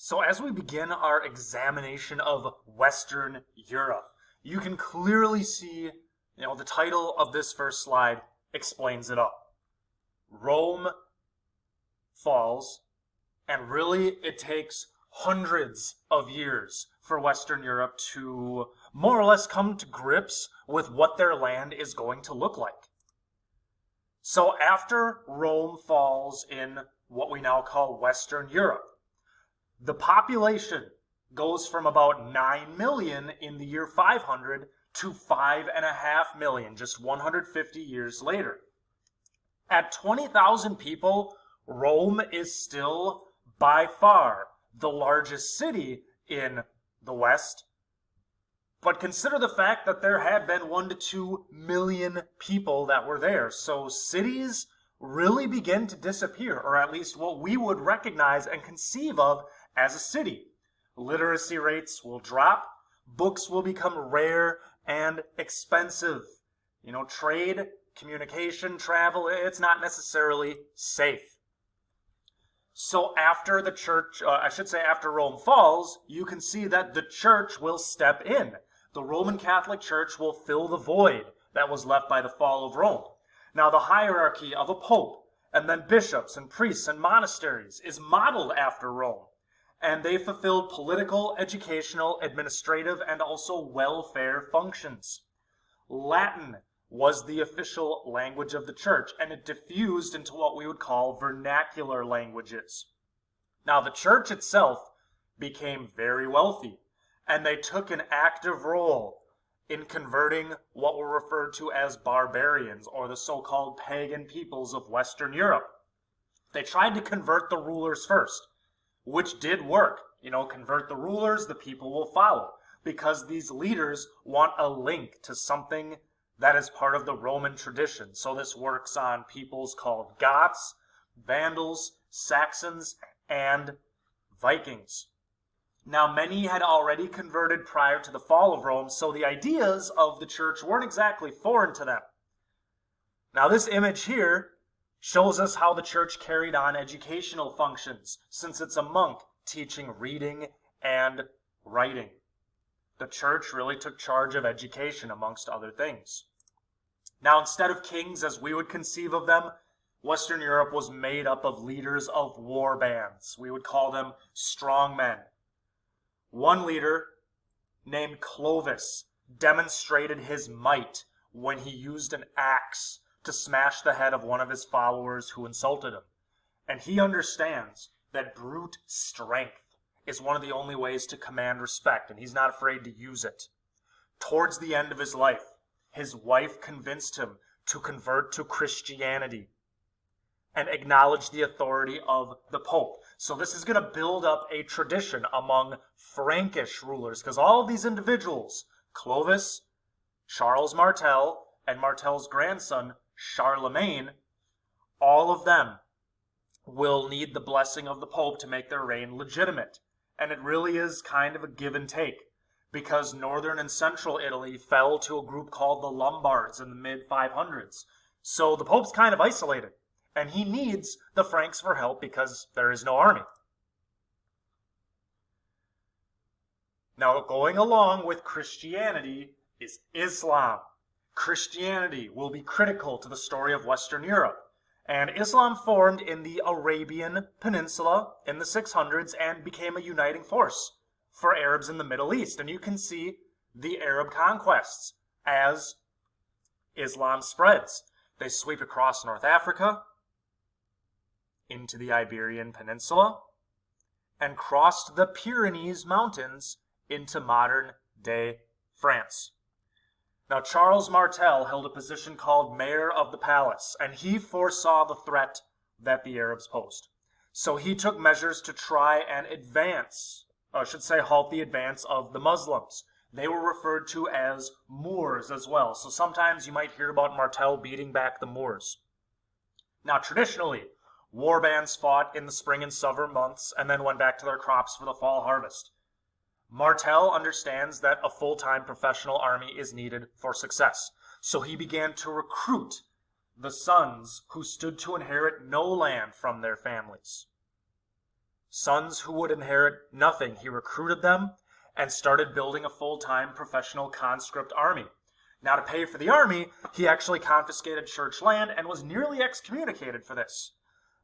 So as we begin our examination of Western Europe, you can clearly see, the title of this first slide explains it all. Rome falls, and really it takes hundreds of years for Western Europe to more or less come to grips with what their land is going to look like. So after Rome falls in what we now call Western Europe, the population goes from about 9 million in the year 500 to 5.5 million, just 150 years later. At 20,000 people, Rome is still by far the largest city in the West. But consider the fact that there had been 1 to 2 million people that were there. So cities really begin to disappear, or at least what we would recognize and conceive of as a city. Literacy rates will drop, books will become rare and expensive. Trade, communication, travel, it's not necessarily safe. So after the church, after Rome falls, you can see that the church will step in. The Roman Catholic Church will fill the void that was left by the fall of Rome. Now the hierarchy of a pope, and then bishops and priests and monasteries is modeled after Rome. And they fulfilled political, educational, administrative, and also welfare functions. Latin was the official language of the church, and it diffused into what we would call vernacular languages. Now, the church itself became very wealthy, and they took an active role in converting what were referred to as barbarians, or the so-called pagan peoples of Western Europe. They tried to convert the rulers first, which did work. Convert the rulers, the people will follow, because these leaders want a link to something that is part of the Roman tradition. So this works on peoples called Goths, Vandals, Saxons, and Vikings. Now, many had already converted prior to the fall of Rome, so the ideas of the church weren't exactly foreign to them. Now, this image here shows us how the church carried on educational functions, since it's a monk teaching reading and writing. The church really took charge of education, amongst other things. Now, instead of kings as we would conceive of them, Western Europe was made up of leaders of war bands. We would call them strongmen. One leader, named Clovis, demonstrated his might when he used an axe to smash the head of one of his followers who insulted him. And he understands that brute strength is one of the only ways to command respect, and he's not afraid to use it. Towards the end of his life, his wife convinced him to convert to Christianity and acknowledge the authority of the Pope. So this is going to build up a tradition among Frankish rulers, because all of these individuals, Clovis, Charles Martel, and Martel's grandson, Charlemagne, all of them will need the blessing of the Pope to make their reign legitimate. And it really is kind of a give and take, because northern and central Italy fell to a group called the Lombards in the mid-500s. So the Pope's kind of isolated, and he needs the Franks for help because there is no army. Now, going along with Christianity is Islam. Christianity will be critical to the story of Western Europe. And Islam formed in the Arabian Peninsula in the 600s and became a uniting force for Arabs in the Middle East. And you can see the Arab conquests as Islam spreads. They sweep across North Africa, into the Iberian Peninsula, and crossed the Pyrenees Mountains into modern-day France. Now, Charles Martel held a position called Mayor of the Palace, and he foresaw the threat that the Arabs posed. So he took measures to try and halt the advance of the Muslims. They were referred to as Moors as well. So sometimes you might hear about Martel beating back the Moors. Now, traditionally, war bands fought in the spring and summer months and then went back to their crops for the fall harvest. Martel understands that a full-time professional army is needed for success, so he began to recruit the sons who stood to inherit no land from their families. sons who would inherit nothing. He recruited them and started building a full-time professional conscript army. Now, to pay for the army, he actually confiscated church land and was nearly excommunicated for this.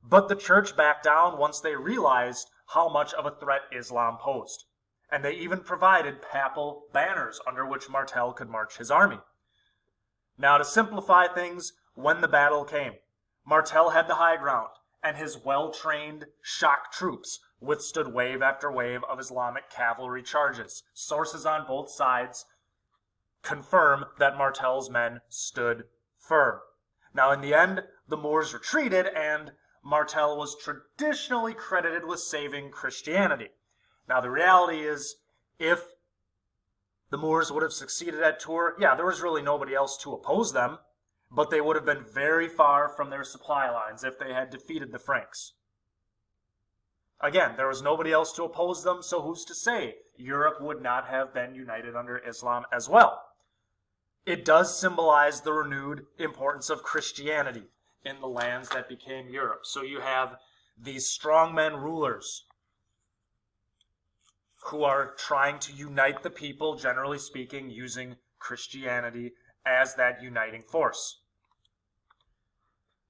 But the church backed down once they realized how much of a threat Islam posed. And they even provided papal banners under which Martel could march his army. Now, to simplify things, when the battle came, Martel had the high ground, and his well-trained shock troops withstood wave after wave of Islamic cavalry charges. Sources on both sides confirm that Martel's men stood firm. Now, in the end, the Moors retreated, and Martel was traditionally credited with saving Christianity. Now, the reality is, if the Moors would have succeeded at Tours, yeah, there was really nobody else to oppose them, but they would have been very far from their supply lines if they had defeated the Franks. Again, there was nobody else to oppose them, so who's to say Europe would not have been united under Islam as well? It does symbolize the renewed importance of Christianity in the lands that became Europe. So you have these strongmen rulers who are trying to unite the people, generally speaking, using Christianity as that uniting force.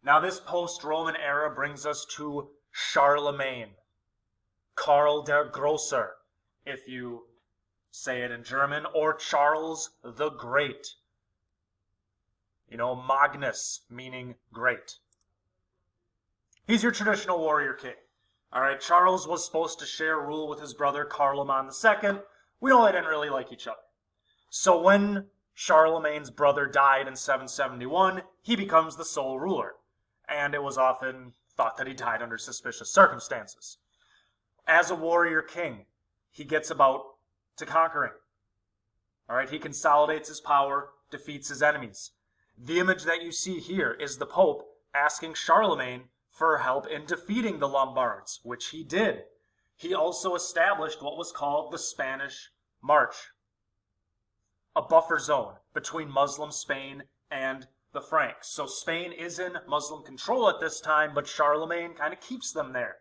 Now, this post-Roman era brings us to Charlemagne, Karl der Grosser, if you say it in German, or Charles the Great. You know, Magnus, meaning great. He's your traditional warrior king. All right, Charles was supposed to share rule with his brother Charlemagne II. We know they didn't really like each other. So when Charlemagne's brother died in 771, he becomes the sole ruler. And it was often thought that he died under suspicious circumstances. As a warrior king, he gets about to conquering. All right, he consolidates his power, defeats his enemies. The image that you see here is the Pope asking Charlemagne for help in defeating the Lombards, which he did. He also established what was called the Spanish March, a buffer zone between Muslim Spain and the Franks. So Spain is in Muslim control at this time, but Charlemagne kind of keeps them there.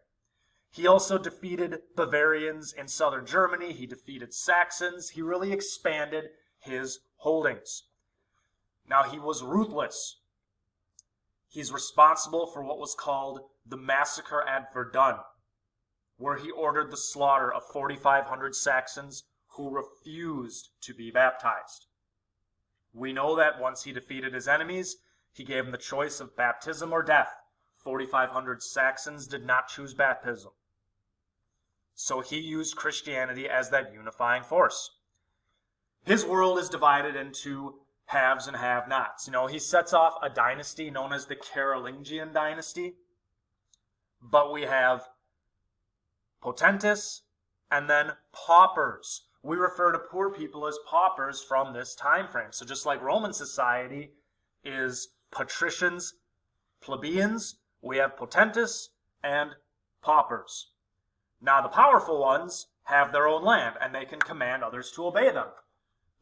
He also defeated Bavarians in southern Germany. He defeated Saxons. He really expanded his holdings. Now, he was ruthless. He's responsible for what was called the massacre at Verdun, where he ordered the slaughter of 4,500 Saxons who refused to be baptized. We know that once he defeated his enemies, he gave them the choice of baptism or death. 4,500 Saxons did not choose baptism. So he used Christianity as that unifying force. His world is divided into haves and have-nots. You know, he sets off a dynasty known as the Carolingian dynasty. But we have potentes and then paupers. We refer to poor people as paupers from this time frame. So just like Roman society is patricians, plebeians, we have potentes and paupers. Now the powerful ones have their own land and they can command others to obey them.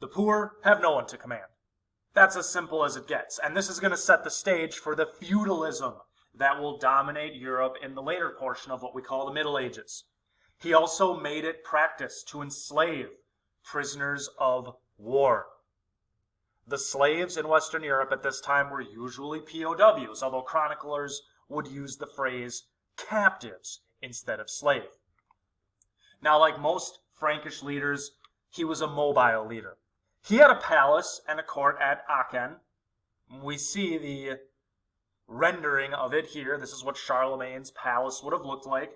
The poor have no one to command. That's as simple as it gets. And this is going to set the stage for the feudalism that will dominate Europe in the later portion of what we call the Middle Ages. He also made it practice to enslave prisoners of war. The slaves in Western Europe at this time were usually POWs, although chroniclers would use the phrase captives instead of slave. Now, like most Frankish leaders, he was a mobile leader. He had a palace and a court at Aachen. We see the rendering of it here. This is what Charlemagne's palace would have looked like.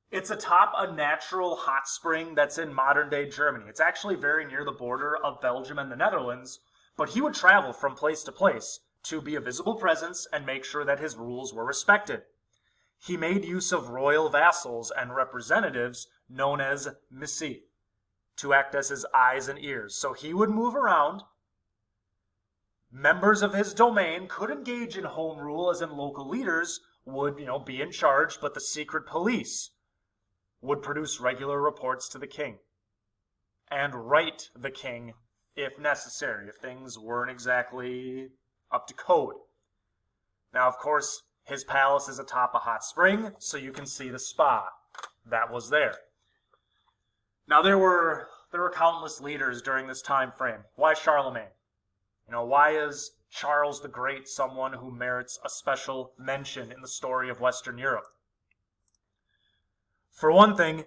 It's atop a natural hot spring that's in modern-day Germany. It's actually very near the border of Belgium and the Netherlands, but he would travel from place to place to be a visible presence and make sure that his rules were respected. He made use of royal vassals and representatives known as missi to act as his eyes and ears. So he would move around. Members of his domain could engage in home rule, as in local leaders would, be in charge, but the secret police would produce regular reports to the king and write the king if necessary, if things weren't exactly up to code. Now, of course, his palace is atop a hot spring, so you can see the spa. that was there. Now there were countless leaders during this time frame. Why Charlemagne? Why is Charles the Great someone who merits a special mention in the story of Western Europe? For one thing,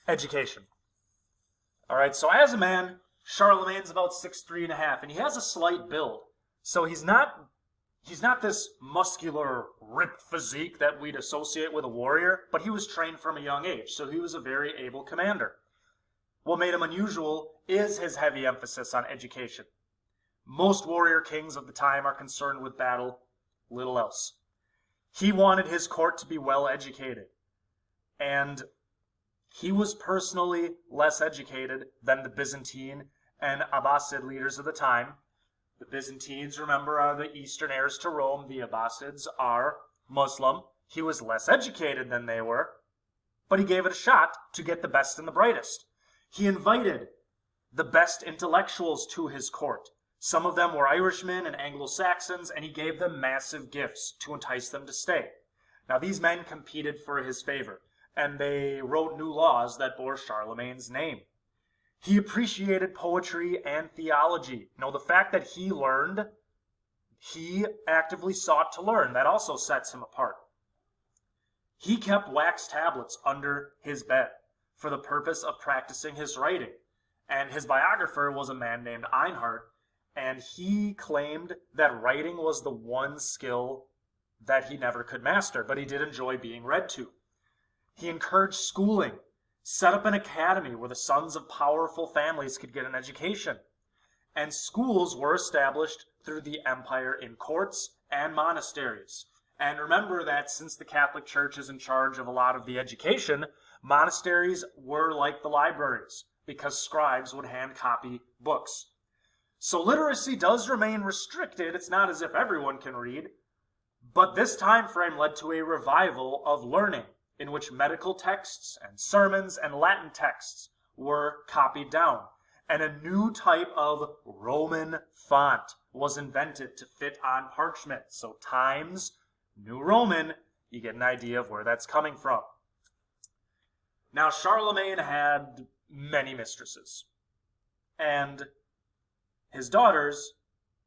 education. All right, so as a man, Charlemagne's about 6'3.5", and he has a slight build. So he's not this muscular, ripped physique that we'd associate with a warrior, but he was trained from a young age, so he was a very able commander. What made him unusual is his heavy emphasis on education. Most warrior kings of the time are concerned with battle, little else. He wanted his court to be well educated, and he was personally less educated than the Byzantine and Abbasid leaders of the time. The Byzantines, remember, are the eastern heirs to Rome. The Abbasids are Muslim. He was less educated than they were, but he gave it a shot to get the best and the brightest. He invited the best intellectuals to his court. Some of them were Irishmen and Anglo-Saxons, and he gave them massive gifts to entice them to stay. Now, these men competed for his favor, and they wrote new laws that bore Charlemagne's name. He appreciated poetry and theology. The fact that he learned, he actively sought to learn. That also sets him apart. He kept wax tablets under his bed for the purpose of practicing his writing. And his biographer was a man named Einhard, and he claimed that writing was the one skill that he never could master, but he did enjoy being read to. He encouraged schooling, set up an academy where the sons of powerful families could get an education. And schools were established through the empire in courts and monasteries. And remember that since the Catholic Church is in charge of a lot of the education, monasteries were like the libraries because scribes would hand copy books. So literacy does remain restricted. It's not as if everyone can read. But this time frame led to a revival of learning, in which medical texts and sermons and Latin texts were copied down, and a new type of Roman font was invented to fit on parchment. So Times New Roman, you get an idea of where that's coming from. Now, Charlemagne had many mistresses, and his daughters,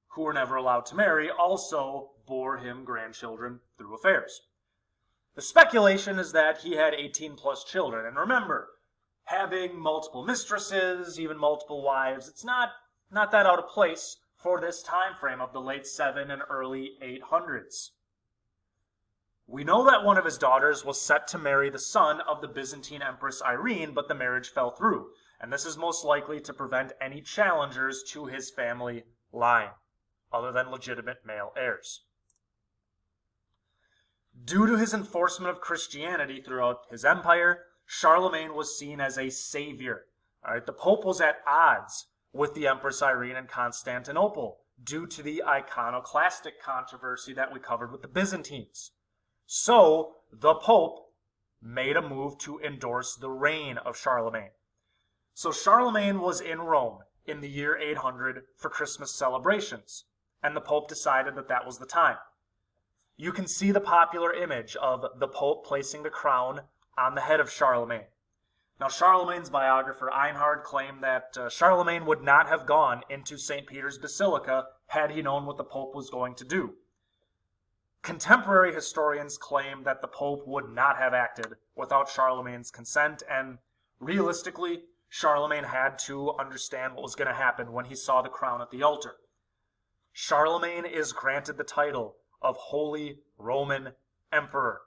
who were never allowed to marry, also bore him grandchildren through affairs. The speculation is that he had 18 plus children. And remember, having multiple mistresses, even multiple wives, it's not that out of place for this time frame of the late 7 and early 800s. We know that one of his daughters was set to marry the son of the Byzantine Empress Irene, but the marriage fell through. And this is most likely to prevent any challengers to his family line, other than legitimate male heirs. Due to his enforcement of Christianity throughout his empire, Charlemagne was seen as a savior. All right, the Pope was at odds with the Empress Irene in Constantinople due to the iconoclastic controversy that we covered with the Byzantines. So the Pope made a move to endorse the reign of Charlemagne. So Charlemagne was in Rome in the year 800 for Christmas celebrations, and the Pope decided that that was the time. You can see the popular image of the Pope placing the crown on the head of Charlemagne. Now, Charlemagne's biographer Einhard claimed that Charlemagne would not have gone into St. Peter's Basilica had he known what the Pope was going to do. Contemporary historians claim that the Pope would not have acted without Charlemagne's consent, and realistically, Charlemagne had to understand what was going to happen when he saw the crown at the altar. Charlemagne is granted the title of Holy Roman Emperor,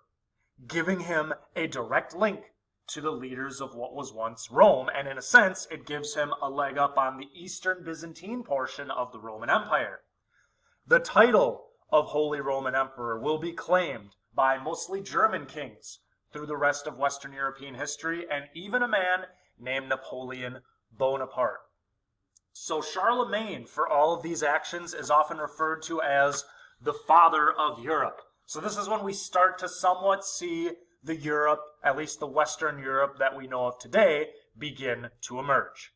giving him a direct link to the leaders of what was once Rome, and in a sense, it gives him a leg up on the Eastern Byzantine portion of the Roman Empire. The title of Holy Roman Emperor will be claimed by mostly German kings through the rest of Western European history, and even a man named Napoleon Bonaparte. So Charlemagne, for all of these actions, is often referred to as the father of Europe. So this is when we start to somewhat see the Europe, at least the Western Europe that we know of today, begin to emerge.